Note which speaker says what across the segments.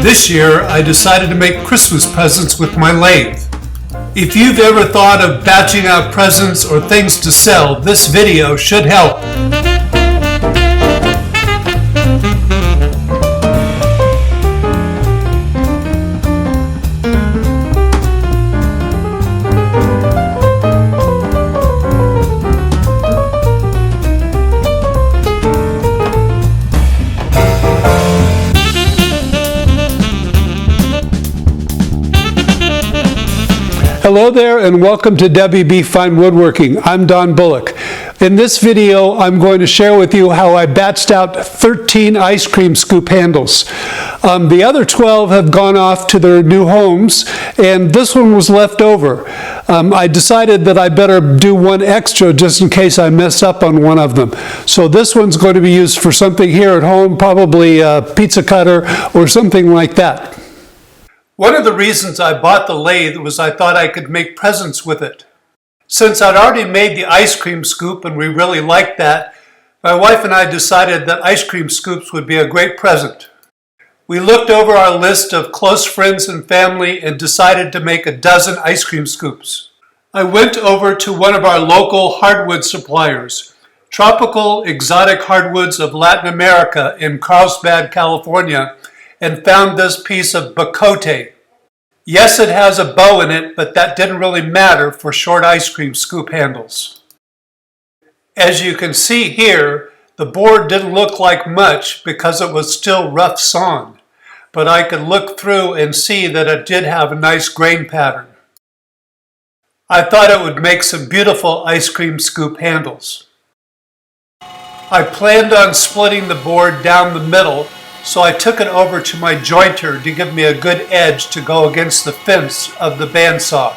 Speaker 1: This year, I decided to make Christmas presents with my lathe. If you've ever thought of batching out presents or things to sell, this video should help. Hello there and welcome to WB Fine Woodworking. I'm Don Bullock. In this video, I'm going to share with you how I batched out 13 ice cream scoop handles. The other 12 have gone off to their new homes, and this one was left over. I decided that I better do one extra just in case I mess up on one of them. So this one's going to be used for something here at home, probably a pizza cutter or something like that. One of the reasons I bought the lathe was I thought I could make presents with it. Since I'd already made the ice cream scoop and we really liked that, my wife and I decided that ice cream scoops would be a great present. We looked over our list of close friends and family and decided to make a dozen ice cream scoops. I went over to one of our local hardwood suppliers, Tropical Exotic Hardwoods of Latin America in Carlsbad, California, and found this piece of bacote. Yes, it has a bow in it, but that didn't really matter for short ice cream scoop handles. As you can see here, the board didn't look like much because it was still rough sawn, but I could look through and see that it did have a nice grain pattern. I thought it would make some beautiful ice cream scoop handles. I planned on splitting the board down the middle, so I took it over to my jointer to give me a good edge to go against the fence of the bandsaw.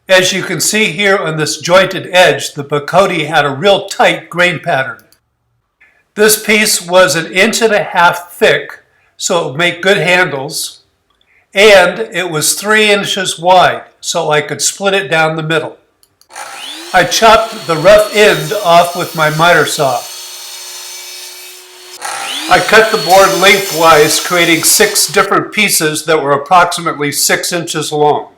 Speaker 1: As you can see here on this jointed edge, the bacote had a real tight grain pattern. This piece was 1.5 inches thick, so it would make good handles, and it was 3 inches wide, so I could split it down the middle. I chopped the rough end off with my miter saw. I cut the board lengthwise, creating 6 different pieces that were approximately 6 inches long.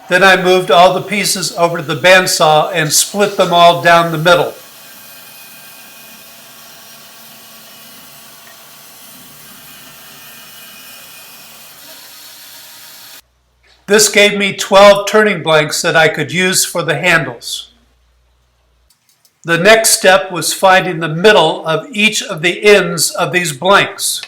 Speaker 1: Then I moved all the pieces over to the bandsaw and split them all down the middle. This gave me 12 turning blanks that I could use for the handles. The next step was finding the middle of each of the ends of these blanks.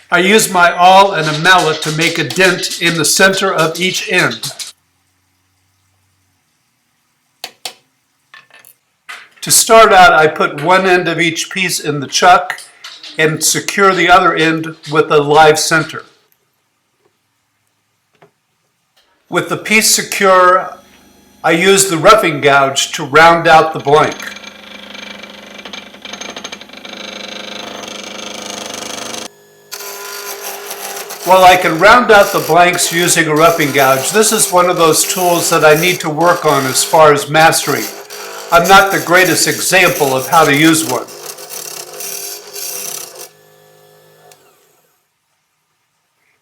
Speaker 1: I used my awl and a mallet to make a dent in the center of each end. To start out, I put one end of each piece in the chuck and secure the other end with a live center. With the piece secure, I used the roughing gouge to round out the blank. While I can round out the blanks using a roughing gouge, this is one of those tools that I need to work on as far as mastering. I'm not the greatest example of how to use one.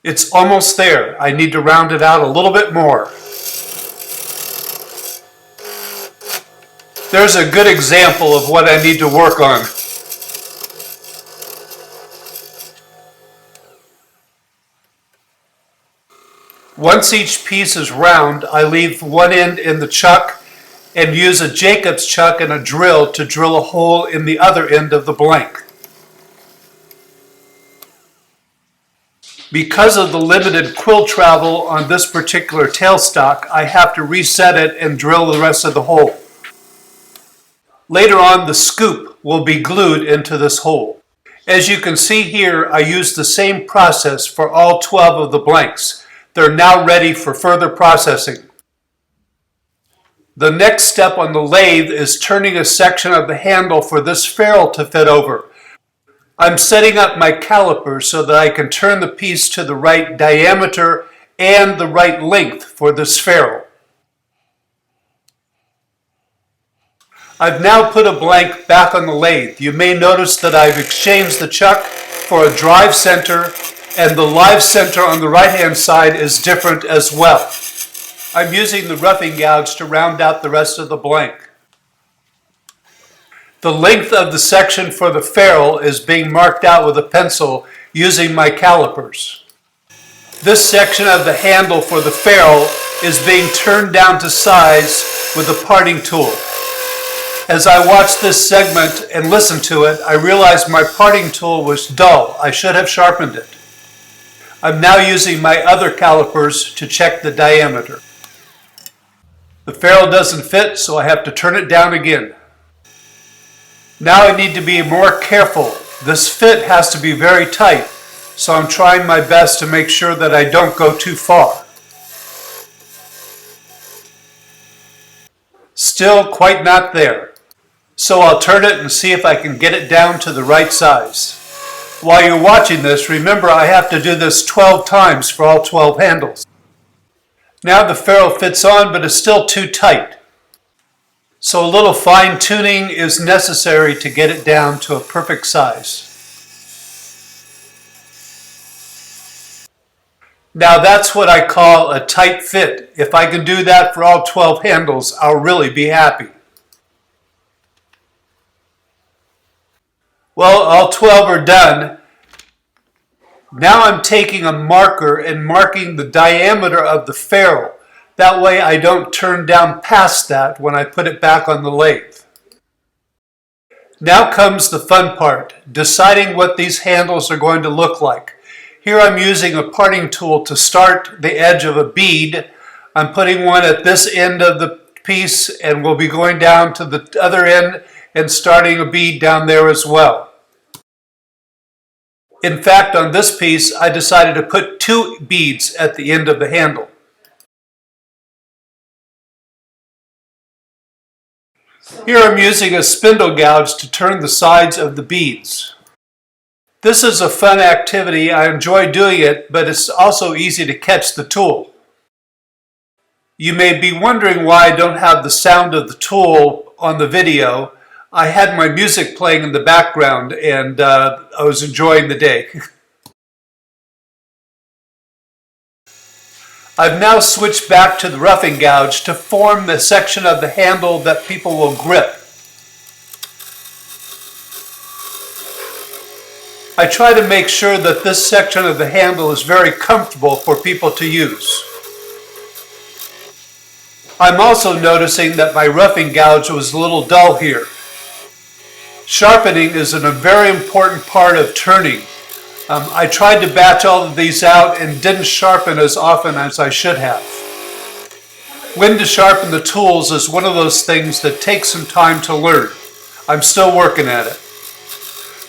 Speaker 1: It's almost there. I need to round it out a little bit more. There's a good example of what I need to work on. Once each piece is round, I leave one end in the chuck and use a Jacob's chuck and a drill to drill a hole in the other end of the blank. Because of the limited quill travel on this particular tailstock, I have to reset it and drill the rest of the hole. Later on, the scoop will be glued into this hole. As you can see here, I used the same process for all 12 of the blanks. They're now ready for further processing. The next step on the lathe is turning a section of the handle for this ferrule to fit over. I'm setting up my calipers so that I can turn the piece to the right diameter and the right length for this ferrule. I've now put a blank back on the lathe. You may notice that I've exchanged the chuck for a drive center, and the live center on the right hand side is different as well. I'm using the roughing gouge to round out the rest of the blank. The length of the section for the ferrule is being marked out with a pencil using my calipers. This section of the handle for the ferrule is being turned down to size with a parting tool. As I watched this segment and listened to it, I realized my parting tool was dull. I should have sharpened it. I'm now using my other calipers to check the diameter. The ferrule doesn't fit, so I have to turn it down again. Now I need to be more careful. This fit has to be very tight, so I'm trying my best to make sure that I don't go too far. Still quite not there. So I'll turn it and see if I can get it down to the right size. While you're watching this, remember I have to do this 12 times for all 12 handles. Now the ferrule fits on, but it's still too tight. So a little fine tuning is necessary to get it down to a perfect size. Now that's what I call a tight fit. If I can do that for all 12 handles, I'll really be happy. Well, all 12 are done. Now I'm taking a marker and marking the diameter of the ferrule. That way I don't turn down past that when I put it back on the lathe. Now comes the fun part, deciding what these handles are going to look like. Here I'm using a parting tool to start the edge of a bead. I'm putting one at this end of the piece, and we'll be going down to the other end and starting a bead down there as well. In fact, on this piece, I decided to put 2 beads at the end of the handle. Here I'm using a spindle gouge to turn the sides of the beads. This is a fun activity. I enjoy doing it, but it's also easy to catch the tool. You may be wondering why I don't have the sound of the tool on the video. I had my music playing in the background, and I was enjoying the day. I've now switched back to the roughing gouge to form the section of the handle that people will grip. I try to make sure that this section of the handle is very comfortable for people to use. I'm also noticing that my roughing gouge was a little dull here. Sharpening is a very important part of turning. I tried to batch all of these out and didn't sharpen as often as I should have. When to sharpen the tools is one of those things that takes some time to learn. I'm still working at it.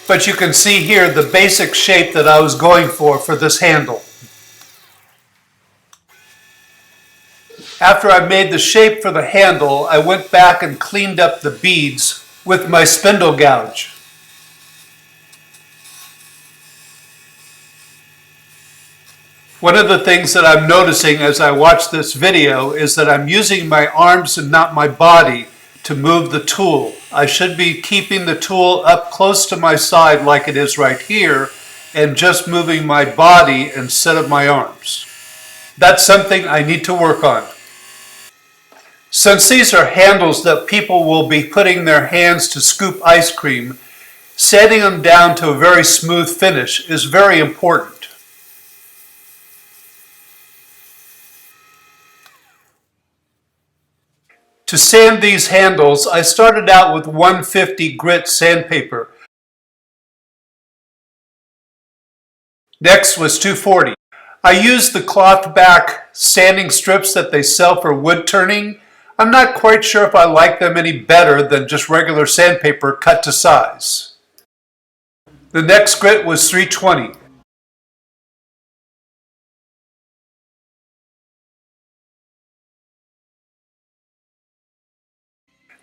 Speaker 1: But you can see here the basic shape that I was going for this handle. After I made the shape for the handle, I went back and cleaned up the beads with my spindle gouge. One of the things that I'm noticing as I watch this video is that I'm using my arms and not my body to move the tool. I should be keeping the tool up close to my side like it is right here and just moving my body instead of my arms. That's something I need to work on. Since these are handles that people will be putting their hands to scoop ice cream, sanding them down to a very smooth finish is very important. To sand these handles, I started out with 150 grit sandpaper. Next was 240. I used the cloth back sanding strips that they sell for wood turning. I'm not quite sure if I like them any better than just regular sandpaper cut to size. The next grit was 320.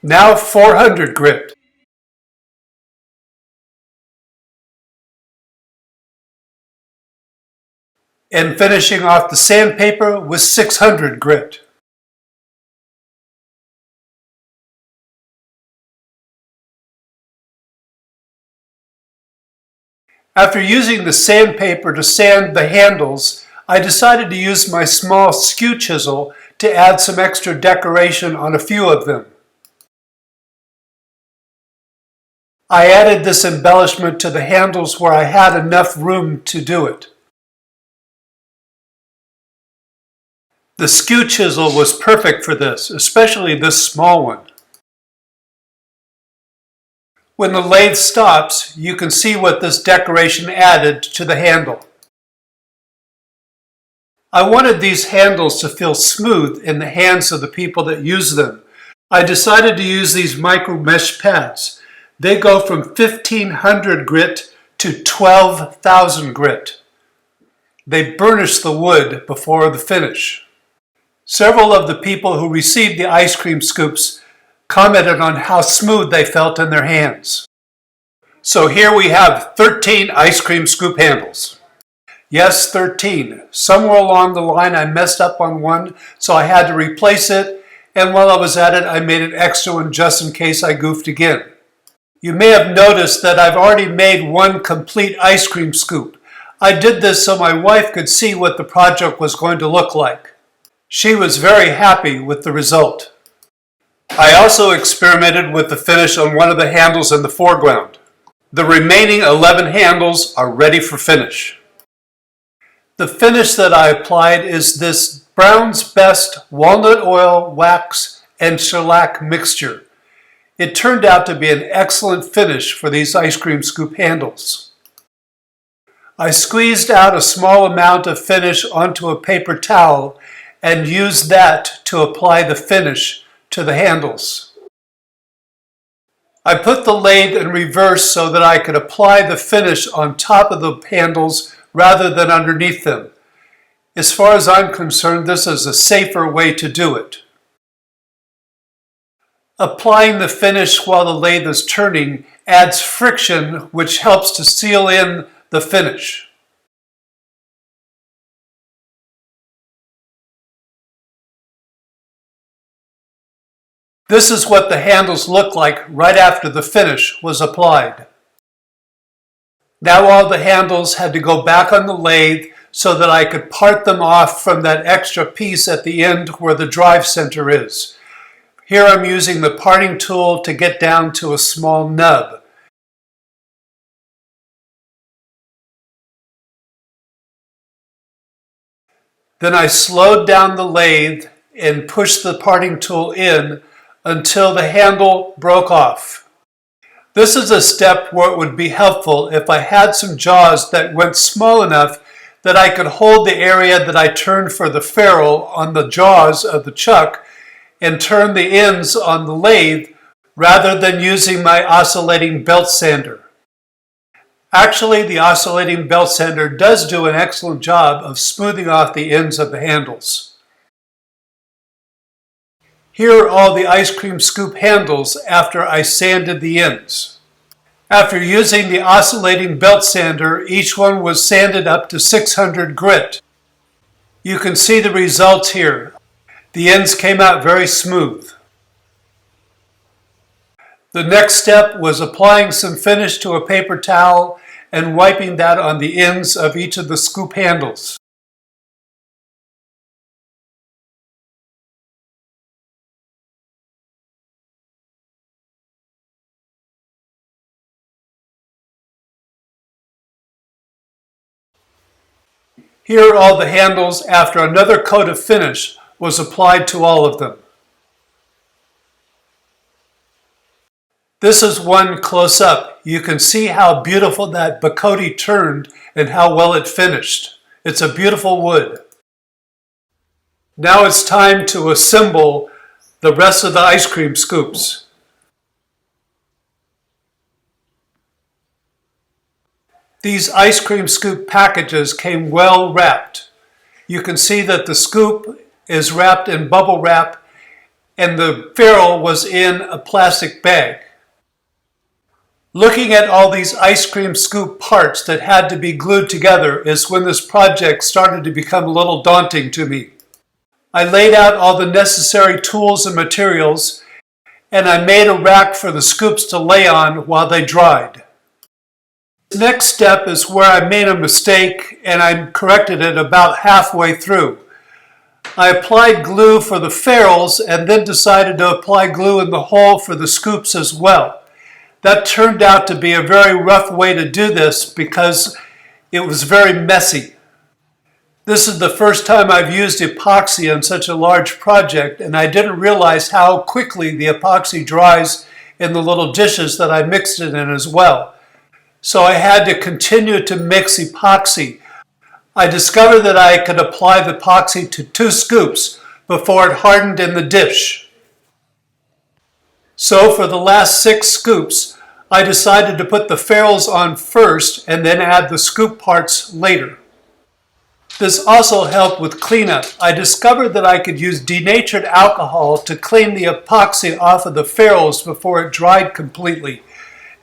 Speaker 1: Now 400 grit. and finishing off the sandpaper with 600 grit. After using the sandpaper to sand the handles, I decided to use my small skew chisel to add some extra decoration on a few of them. I added this embellishment to the handles where I had enough room to do it. The skew chisel was perfect for this, especially this small one. When the lathe stops, you can see what this decoration added to the handle. I wanted these handles to feel smooth in the hands of the people that use them. I decided to use these micro mesh pads. They go from 1500 grit to 12,000 grit. They burnish the wood before the finish. Several of the people who received the ice cream scoops commented on how smooth they felt in their hands. So here we have 13 ice cream scoop handles. Yes, 13. Somewhere along the line I messed up on one, so I had to replace it, and while I was at it I made an extra one just in case I goofed again. You may have noticed that I've already made one complete ice cream scoop. I did this so my wife could see what the project was going to look like. She was very happy with the result. I also experimented with the finish on one of the handles in the foreground. The remaining 11 handles are ready for finish. The finish that I applied is this Brown's Best walnut oil, wax, and shellac mixture. It turned out to be an excellent finish for these ice cream scoop handles. I squeezed out a small amount of finish onto a paper towel and used that to apply the finish to the handles. I put the lathe in reverse so that I could apply the finish on top of the handles rather than underneath them. As far as I'm concerned, this is a safer way to do it. Applying the finish while the lathe is turning adds friction, which helps to seal in the finish. This is what the handles look like right after the finish was applied. Now all the handles had to go back on the lathe so that I could part them off from that extra piece at the end where the drive center is. Here I'm using the parting tool to get down to a small nub. Then I slowed down the lathe and pushed the parting tool in until the handle broke off. This is a step where it would be helpful if I had some jaws that went small enough that I could hold the area that I turned for the ferrule on the jaws of the chuck and turn the ends on the lathe rather than using my oscillating belt sander. Actually, the oscillating belt sander does do an excellent job of smoothing off the ends of the handles. Here are all the ice cream scoop handles after I sanded the ends. After using the oscillating belt sander, each one was sanded up to 600 grit. You can see the results here. The ends came out very smooth. The next step was applying some finish to a paper towel and wiping that on the ends of each of the scoop handles. Here are all the handles after another coat of finish was applied to all of them. This is one close up. You can see how beautiful that Bacote turned and how well it finished. It's a beautiful wood. Now it's time to assemble the rest of the ice cream scoops. These ice cream scoop packages came well wrapped. You can see that the scoop is wrapped in bubble wrap and the ferrule was in a plastic bag. Looking at all these ice cream scoop parts that had to be glued together is when this project started to become a little daunting to me. I laid out all the necessary tools and materials, and I made a rack for the scoops to lay on while they dried. The next step is where I made a mistake and I corrected it about halfway through. I applied glue for the ferrules and then decided to apply glue in the hole for the scoops as well. That turned out to be a very rough way to do this because it was very messy. This is the first time I've used epoxy on such a large project, and I didn't realize how quickly the epoxy dries in the little dishes that I mixed it in as well. So I had to continue to mix epoxy. I discovered that I could apply the epoxy to 2 scoops before it hardened in the dish. So for the last 6 scoops, I decided to put the ferrules on first and then add the scoop parts later. This also helped with cleanup. I discovered that I could use denatured alcohol to clean the epoxy off of the ferrules before it dried completely.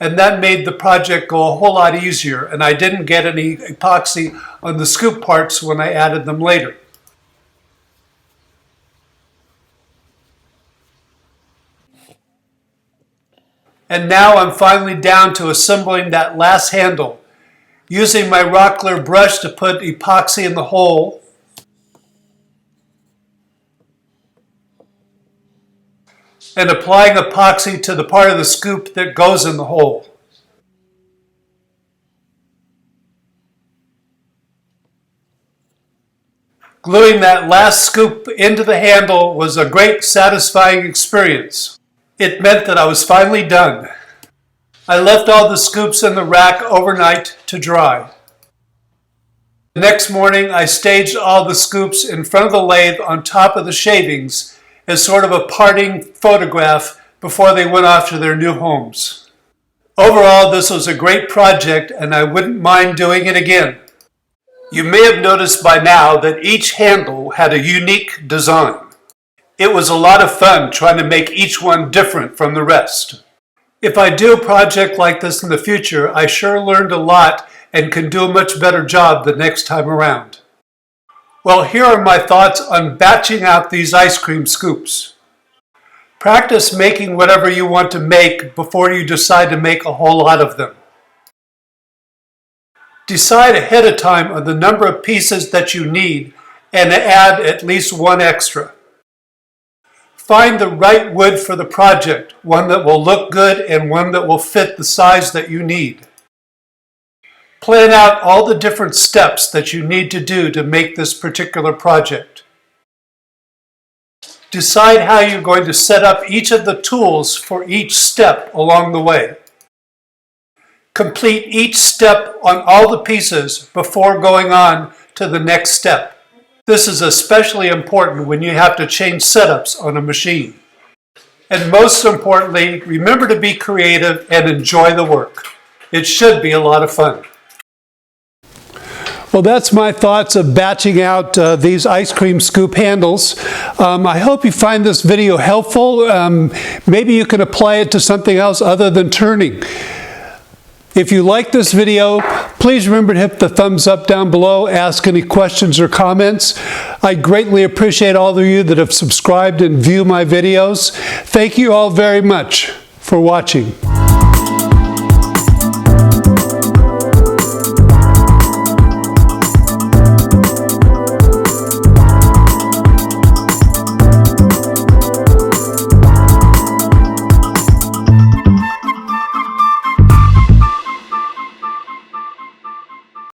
Speaker 1: And that made the project go a whole lot easier, and I didn't get any epoxy on the scoop parts when I added them later. And now I'm finally down to assembling that last handle. Using my Rockler brush to put epoxy in the hole, and applying epoxy to the part of the scoop that goes in the hole. Gluing that last scoop into the handle was a great, satisfying experience. It meant that I was finally done. I left all the scoops in the rack overnight to dry. The next morning, I staged all the scoops in front of the lathe on top of the shavings as sort of a parting photograph before they went off to their new homes. Overall, this was a great project, and I wouldn't mind doing it again. You may have noticed by now that each handle had a unique design. It was a lot of fun trying to make each one different from the rest. If I do a project like this in the future, I sure learned a lot and can do a much better job the next time around. Well, here are my thoughts on batching out these ice cream scoops. Practice making whatever you want to make before you decide to make a whole lot of them. Decide ahead of time on the number of pieces that you need and add at least 1 extra. Find the right wood for the project, one that will look good and one that will fit the size that you need. Plan out all the different steps that you need to do to make this particular project. Decide how you're going to set up each of the tools for each step along the way. Complete each step on all the pieces before going on to the next step. This is especially important when you have to change setups on a machine. And most importantly, remember to be creative and enjoy the work. It should be a lot of fun. Well, that's my thoughts of batching out these ice cream scoop handles. I hope you find this video helpful. Maybe you can apply it to something else other than turning. If you like this video, please remember to hit the thumbs up down below, ask any questions or comments. I greatly appreciate all of you that have subscribed and view my videos. Thank you all very much for watching.